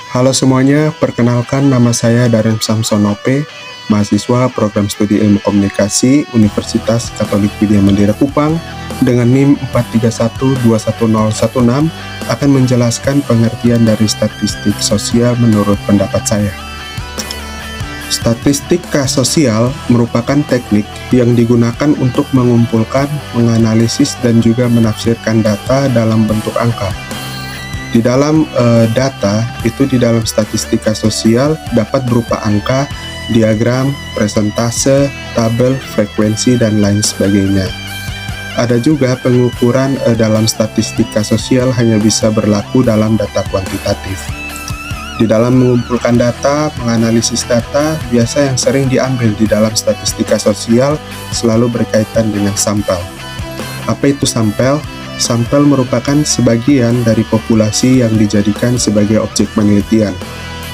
Halo semuanya, perkenalkan nama saya Darren Samsonope, mahasiswa program studi ilmu komunikasi Universitas Katolik Widya Mandira Kupang dengan NIM 431210016 akan menjelaskan pengertian dari statistik sosial menurut pendapat saya. Statistika sosial merupakan teknik yang digunakan untuk mengumpulkan, menganalisis, dan juga menafsirkan data dalam bentuk angka. Di dalam data itu di dalam statistika sosial dapat berupa angka, diagram, presentase, tabel, frekuensi, dan lain sebagainya. Ada juga pengukuran dalam statistika sosial hanya bisa berlaku dalam data kuantitatif. Di dalam mengumpulkan data, menganalisis data, biasa yang sering diambil di dalam statistika sosial selalu berkaitan dengan sampel. Apa itu sampel? Sampel merupakan sebagian dari populasi yang dijadikan sebagai objek penelitian.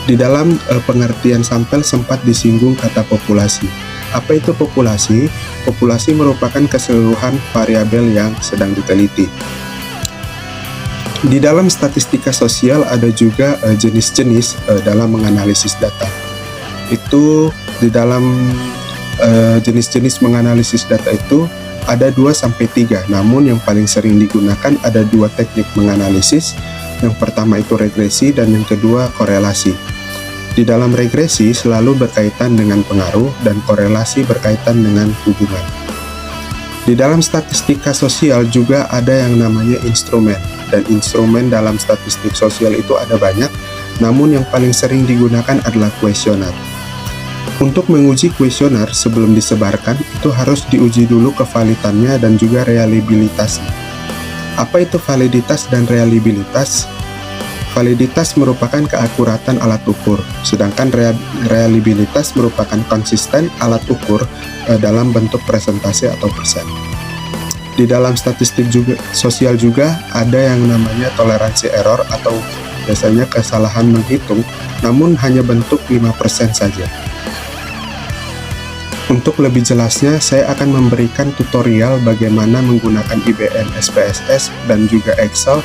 Di dalam pengertian sampel sempat disinggung kata populasi. Apa itu populasi? Populasi merupakan keseluruhan variabel yang sedang diteliti. Di dalam statistika sosial ada juga jenis-jenis dalam menganalisis data. Itu di dalam jenis-jenis menganalisis data itu ada 2-3, namun yang paling sering digunakan ada 2 teknik menganalisis. Yang pertama itu regresi dan yang kedua korelasi. Di dalam regresi selalu berkaitan dengan pengaruh dan korelasi berkaitan dengan hubungan. Di dalam statistika sosial juga ada yang namanya instrumen, dan instrumen dalam statistik sosial itu ada banyak, namun yang paling sering digunakan adalah kuesioner. Untuk menguji kuesioner sebelum disebarkan, itu harus diuji dulu kevaliditannya dan juga reliabilitasnya. Apa itu validitas dan reliabilitas? Validitas merupakan keakuratan alat ukur, sedangkan reliabilitas merupakan konsisten alat ukur dalam bentuk presentase atau persen. Di dalam statistik juga, sosial juga ada yang namanya toleransi error atau biasanya kesalahan menghitung, namun hanya bentuk 5% saja. Untuk lebih jelasnya, saya akan memberikan tutorial bagaimana menggunakan IBM SPSS dan juga Excel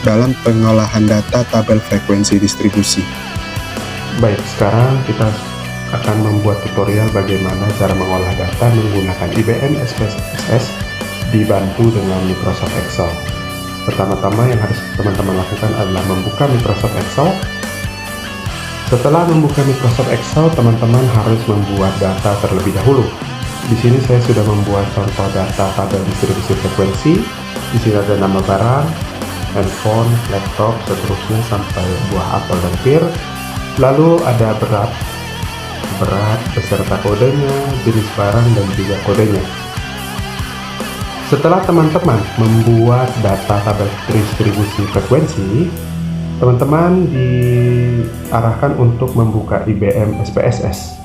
dalam pengolahan data tabel frekuensi distribusi. Baik, sekarang kita akan membuat tutorial bagaimana cara mengolah data menggunakan IBM SPSS dibantu dengan Microsoft Excel. Pertama-tama yang harus teman-teman lakukan adalah membuka Microsoft Excel. Setelah membuka Microsoft Excel, teman-teman harus membuat data terlebih dahulu. Di sini saya sudah membuat contoh data tabel distribusi frekuensi. Di sini ada nama barang, handphone, laptop, seterusnya sampai buah apel dan pir. Lalu ada berat beserta kodenya, jenis barang, dan juga kodenya. Setelah teman-teman membuat data tabel distribusi frekuensi, teman-teman diarahkan untuk membuka IBM SPSS.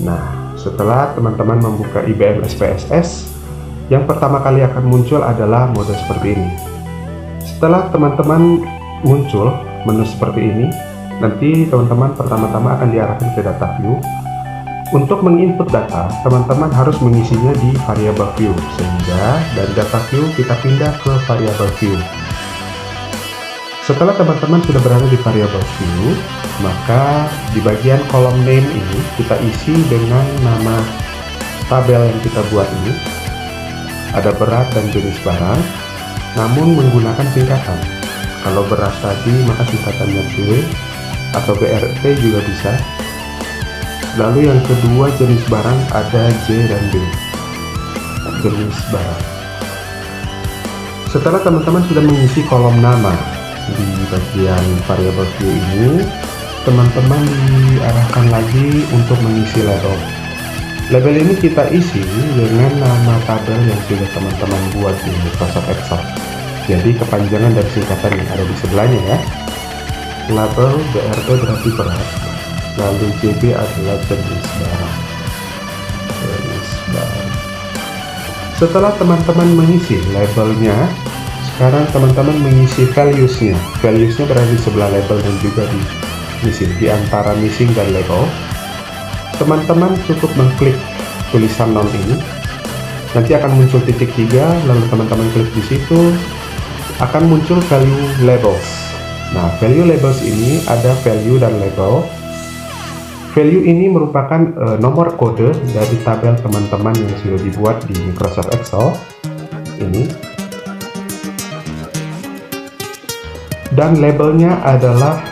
Nah, setelah teman-teman membuka IBM SPSS, yang pertama kali akan muncul adalah mode seperti ini. Setelah teman-teman muncul menu seperti ini, nanti teman-teman pertama-tama akan diarahkan ke data view. Untuk menginput data, teman-teman harus mengisinya di variable view, sehingga dari data view kita pindah ke variable view. Setelah teman-teman sudah berada di variable view, maka di bagian kolom name ini kita isi dengan nama tabel yang kita buat ini. Ada berat dan jenis barang, namun menggunakan singkatan. Kalau berat tadi maka singkatannya B atau BRT juga bisa. Lalu yang kedua jenis barang ada J dan B. Jenis barang. Setelah teman-teman sudah mengisi kolom nama di bagian variable view ini, teman-teman diarahkan lagi untuk mengisi label. Label ini kita isi dengan nama tabel yang sudah teman-teman buat di Microsoft Excel. Jadi kepanjangan dari singkatan yang ada di sebelahnya ya. Label BRT berarti berat, lalu JB adalah jenis barang. Setelah teman-teman mengisi labelnya, sekarang teman-teman mengisi values-nya. Values-nya berada di sebelah label dan juga di missing, di antara missing dan label. Teman-teman cukup mengklik tulisan non ini. Nanti akan muncul titik 3, lalu teman-teman klik di situ, akan muncul value labels. Nah, value labels ini ada value dan label. Value ini merupakan nomor kode dari tabel teman-teman yang sudah dibuat di Microsoft Excel ini. Dan labelnya adalah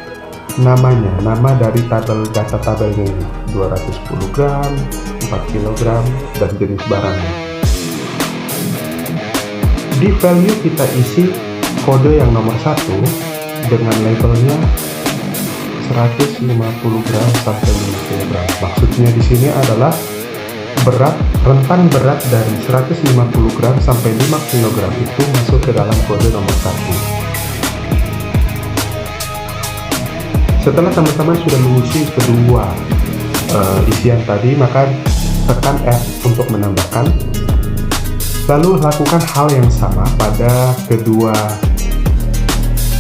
namanya, nama dari data tabelnya ini, 210 gram, 4 kg, dan jenis barangnya. Di value kita isi kode yang nomor 1 dengan labelnya 150 gram sampai 5 kg. Maksudnya di sini adalah rentang berat dari 150 gram sampai 5 kg itu masuk ke dalam kode nomor 1. Setelah teman-teman sudah mengisi kedua isian tadi, maka tekan F untuk menambahkan. Lalu lakukan hal yang sama pada kedua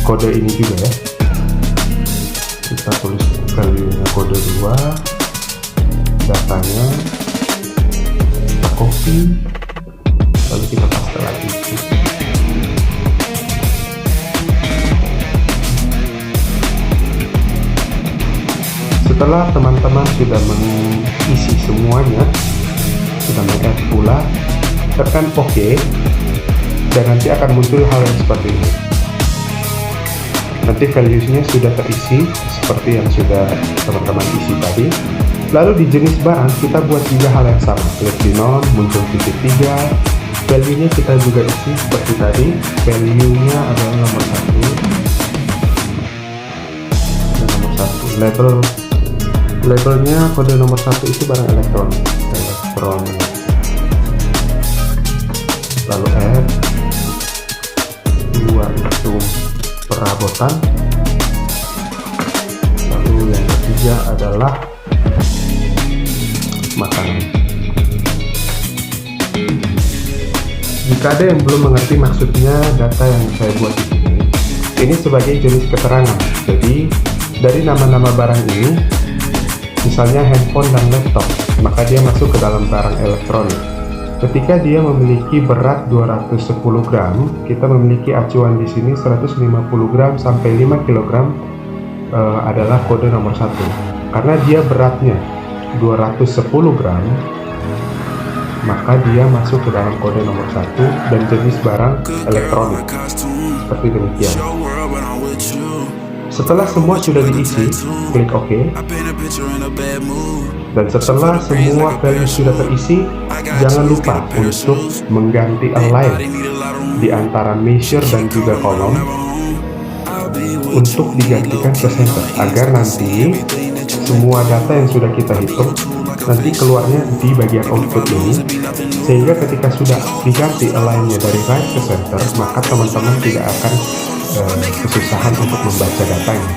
kode ini juga ya. Kita tulis value-nya kode 2, datanya kita copy, lalu kita paste lagi. Setelah teman-teman sudah mengisi semuanya, sudah meng-add pula, tekan OK, dan nanti akan muncul hal yang seperti ini. Nanti values-nya sudah terisi seperti yang sudah teman-teman isi tadi. Lalu di jenis barang kita buat juga hal yang sama. Klik di non, muncul titik 3. Value-nya kita juga isi seperti tadi. Value-nya adalah nomor 1. Nomor 1. Labelnya kode nomor 1 itu barang elektronik. Lalu add 2 itu perabotan. Lalu yang ketiga adalah makanan. Jika ada yang belum mengerti maksudnya data yang saya buat di sini, ini sebagai jenis keterangan. Jadi dari nama-nama barang ini, misalnya handphone dan laptop, maka dia masuk ke dalam barang elektronik. Ketika dia memiliki berat 210 gram, kita memiliki acuan di sini 150 gram sampai 5 kg adalah kode nomor 1. Karena dia beratnya 210 gram, maka dia masuk ke dalam kode nomor 1 dan jenis barang elektronik. Seperti demikian. Setelah semua sudah diisi, klik OK. Dan setelah semua value sudah terisi, jangan lupa untuk mengganti align di antara measure dan juga kolom untuk digantikan ke center, agar nanti semua data yang sudah kita hitung nanti keluarnya di bagian output ini, sehingga ketika sudah diganti align-nya dari right ke center, maka teman-teman tidak akan kesusahan untuk membaca datanya.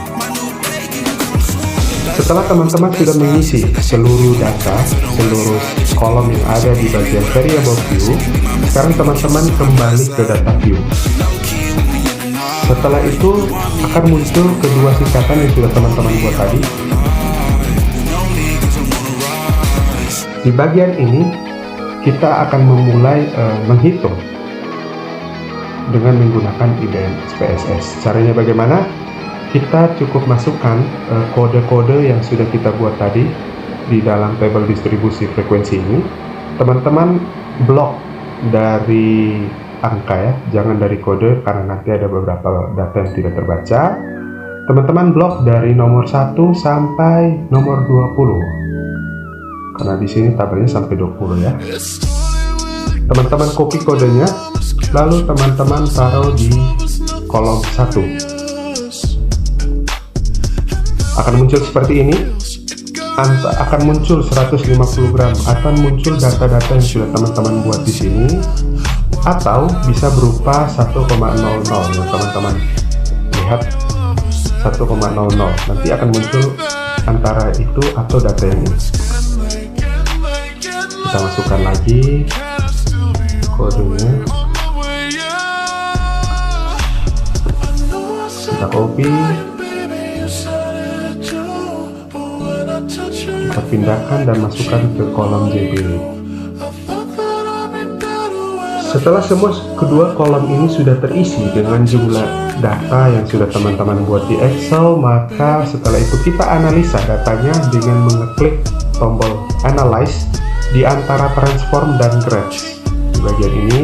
Setelah teman-teman sudah mengisi seluruh data, seluruh kolom yang ada di bagian variable view, sekarang teman-teman kembali ke data view. Setelah itu akan muncul kedua singkatan yang sudah teman-teman buat tadi. Di bagian ini kita akan memulai menghitung dengan menggunakan IBM SPSS. Caranya bagaimana? Kita cukup masukkan kode-kode yang sudah kita buat tadi di dalam tabel distribusi frekuensi ini. Teman-teman blok dari angka ya, jangan dari kode karena nanti ada beberapa data yang tidak terbaca. Teman-teman blok dari nomor 1 sampai nomor 20. Karena di sini tabelnya sampai 20 ya. Teman-teman copy kodenya, lalu teman-teman taruh di kolom 1. Akan muncul seperti ini, akan muncul 150 gram, akan muncul data-data yang sudah teman-teman buat di sini, atau bisa berupa 1,00 yang teman-teman lihat 1,00. Nanti akan muncul antara itu atau data yang ini. Kita masukkan lagi kodenya, kita copy, kita pindahkan dan masukkan ke kolom JB. Setelah semua kedua kolom ini sudah terisi dengan jumlah data yang sudah teman-teman buat di Excel, maka setelah itu kita analisa datanya dengan mengeklik tombol Analyze di antara Transform dan Graphs. Di bagian ini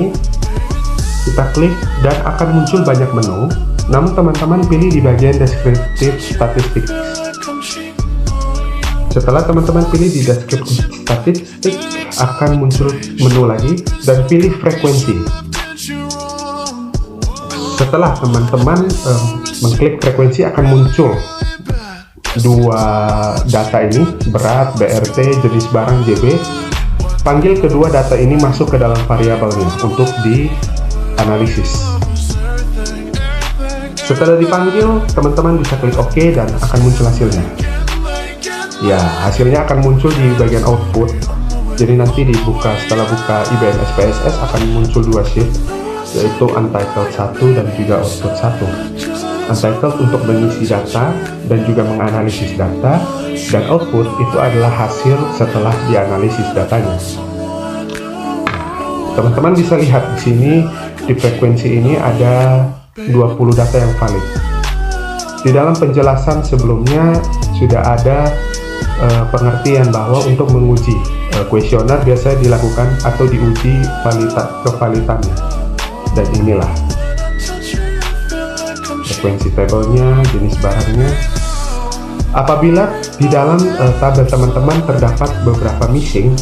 kita klik dan akan muncul banyak menu, namun teman-teman pilih di bagian Descriptive Statistics. Setelah teman-teman pilih di Descriptive Statistics, akan muncul menu lagi dan pilih frekuensi. Setelah teman-teman mengklik frekuensi, akan muncul dua data ini, berat, BRT, jenis barang, JB. Panggil kedua data ini masuk ke dalam variabelnya untuk dianalisis. Setelah dipanggil, teman-teman bisa klik OK dan akan muncul hasilnya. Ya, hasilnya akan muncul di bagian output. Jadi nanti setelah buka IBM SPSS akan muncul dua sheet, yaitu Untitled 1 dan juga Output 1. Untitled untuk mengisi data dan juga menganalisis data, dan output itu adalah hasil setelah dianalisis datanya. Teman-teman bisa lihat di sini, di frekuensi ini ada 20 data yang valid. Di dalam penjelasan sebelumnya sudah ada pengertian bahwa untuk menguji kuesioner biasanya dilakukan atau diuji kevalitannya. Dan inilah frekuensi tabelnya, jenis barangnya. Apabila di dalam tabel teman-teman terdapat beberapa missing,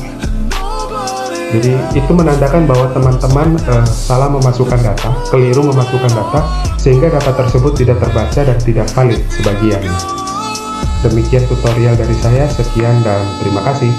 jadi itu menandakan bahwa teman-teman salah memasukkan data, keliru memasukkan data, sehingga data tersebut tidak terbaca dan tidak valid sebagiannya. Demikian tutorial dari saya, sekian dan terima kasih.